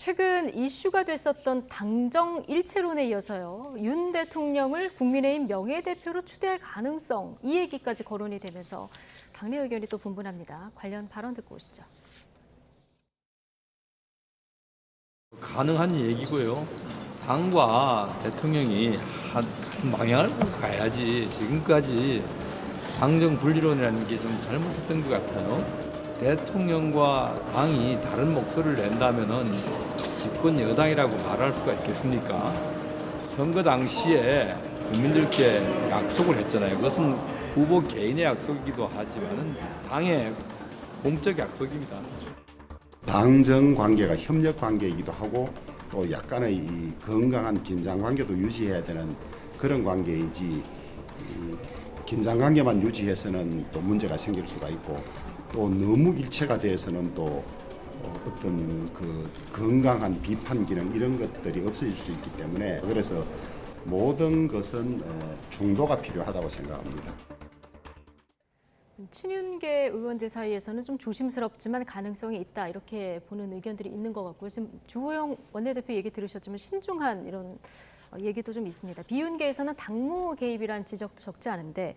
최근 이슈가 됐었던 당정 일체론에 이어서요. 윤 대통령을 국민의힘 명예대표로 추대할 가능성, 이 얘기까지 거론이 되면서 당내 의견이 또 분분합니다. 관련 발언 듣고 오시죠. 가능한 얘기고요. 당과 대통령이 한 방향을 보고 가야지. 지금까지 당정 분리론이라는 게 좀 잘못했던 것 같아요. 대통령과 당이 다른 목소리를 낸다면은 집권 여당이라고 말할 수가 있겠습니까? 선거 당시에 국민들께 약속을 했잖아요. 그것은 후보 개인의 약속이기도 하지만은 당의 공적 약속입니다. 당정 관계가 협력 관계이기도 하고 또 약간의 이 건강한 긴장 관계도 유지해야 되는 그런 관계이지, 이 긴장 관계만 유지해서는 또 문제가 생길 수가 있고, 또 너무 일체가 돼서는 또 어떤 그 건강한 비판 기능 이런 것들이 없어질 수 있기 때문에, 그래서 모든 것은 중도가 필요하다고 생각합니다. 친윤계 의원들 사이에서는 좀 조심스럽지만 가능성이 있다, 이렇게 보는 의견들이 있는 것 같고요. 지금 주호영 원내대표 얘기 들으셨지만 신중한 이런 얘기도 좀 있습니다. 비윤계에서는 당무 개입이란 지적도 적지 않은데,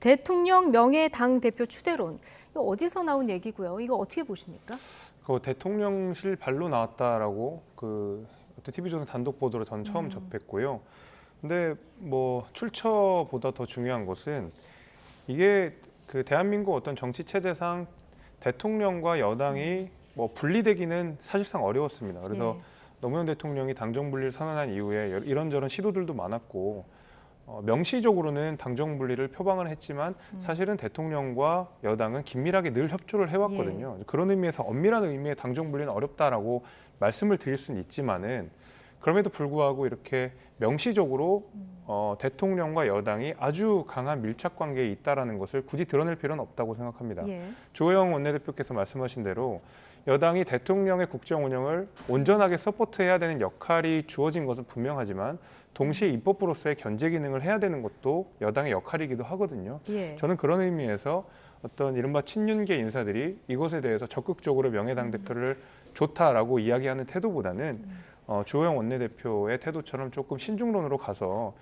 대통령 명예 당대표 추대론, 이거 어디서 나온 얘기고요? 이거 어떻게 보십니까? 그 대통령실 발로 나왔다라고 그 TV조선 단독 보도로 전 처음 접했고요. 근데 뭐 출처보다 더 중요한 것은 이게 그 대한민국 어떤 정치 체제상 대통령과 여당이 뭐 분리되기는 사실상 어려웠습니다. 그래서 노무현 대통령이 당정 분리를 선언한 이후에 이런저런 시도들도 많았고, 명시적으로는 당정 분리를 표방을 했지만 사실은 대통령과 여당은 긴밀하게 늘 협조를 해왔거든요. 그런 의미에서 엄밀한 의미의 당정 분리는 어렵다라고 말씀을 드릴 수는 있지만은, 그럼에도 불구하고 이렇게 명시적으로 대통령과 여당이 아주 강한 밀착 관계에 있다라는 것을 굳이 드러낼 필요는 없다고 생각합니다. 주호영 원내대표께서 말씀하신 대로 여당이 대통령의 국정 운영을 온전하게 서포트해야 되는 역할이 주어진 것은 분명하지만, 동시에 입법부로서의 견제 기능을 해야 되는 것도 여당의 역할이기도 하거든요. 저는 그런 의미에서 어떤 이른바 친윤계 인사들이 이것에 대해서 적극적으로 명예당대표를 좋다라고 이야기하는 태도보다는 주호영 원내대표의 태도처럼 조금 신중론으로 가서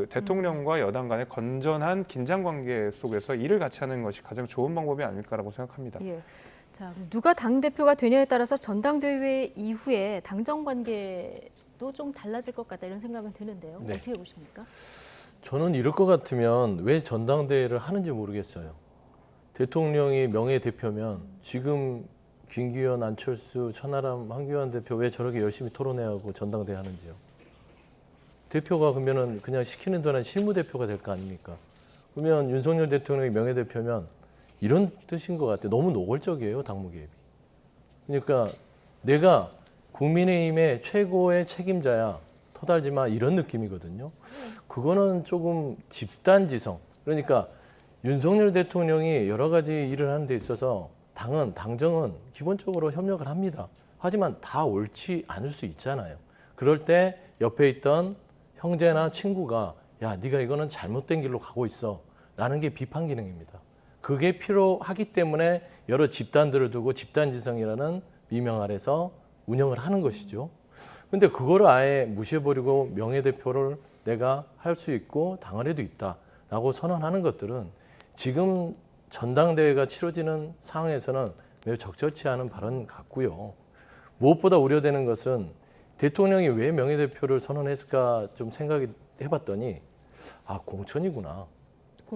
대통령과 여당 간의 건전한 긴장 관계 속에서 일을 같이 하는 것이 가장 좋은 방법이 아닐까라고 생각합니다. 자, 누가 당대표가 되냐에 따라서 전당대회 이후에 당정 관계도 좀 달라질 것 같다, 이런 생각은 드는데요. 어떻게 보십니까? 저는 이럴 것 같으면 왜 전당대회를 하는지 모르겠어요. 대통령이 명예대표면 지금 김기현, 안철수, 천하람, 황교안 대표 왜 저렇게 열심히 토론회하고 전당대회 하는지요. 대표가 그러면은 그냥 시키는 동안 실무대표가 될 거 아닙니까? 그러면 윤석열 대통령이 명예대표면 이런 뜻인 것 같아요. 너무 노골적이에요, 당무 개입이. 그러니까 내가 국민의힘의 최고의 책임자야, 터달지 마, 이런 느낌이거든요. 그거는 조금 집단지성. 그러니까 윤석열 대통령이 여러 가지 일을 하는 데 있어서 당정은 기본적으로 협력을 합니다. 하지만 다 옳지 않을 수 있잖아요. 그럴 때 옆에 있던 형제나 친구가 야, 네가 이거는 잘못된 길로 가고 있어 라는 게 비판 기능입니다. 그게 필요하기 때문에 여러 집단들을 두고 집단지성이라는 미명 아래서 운영을 하는 것이죠. 근데 그거를 아예 무시해버리고 명예대표를 내가 할 수 있고 당헌에도 있다라고 선언하는 것들은 지금 전당대회가 치러지는 상황에서는 매우 적절치 않은 발언 같고요. 무엇보다 우려되는 것은 대통령이 왜 명예대표를 선언했을까 좀 생각해 봤더니, 아, 공천이구나.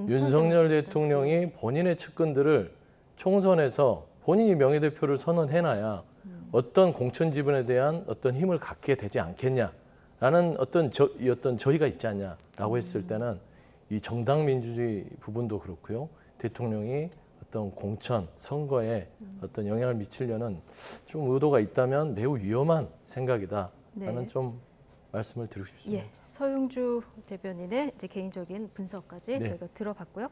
윤석열 대통령이 본인의 측근들을 총선에서 본인이 명예대표를 선언해놔야 어떤 공천 지분에 대한 어떤 힘을 갖게 되지 않겠냐라는 어떤 저희가 있지 않냐라고 했을 때는 이 정당 민주주의 부분도 그렇고요. 대통령이 어떤 공천, 선거에 어떤 영향을 미치려는 좀 의도가 있다면 매우 위험한 생각이다라는 좀 말씀을 드리고 싶습니다. 서용주 대변인의 이제 개인적인 분석까지 저희가 들어봤고요.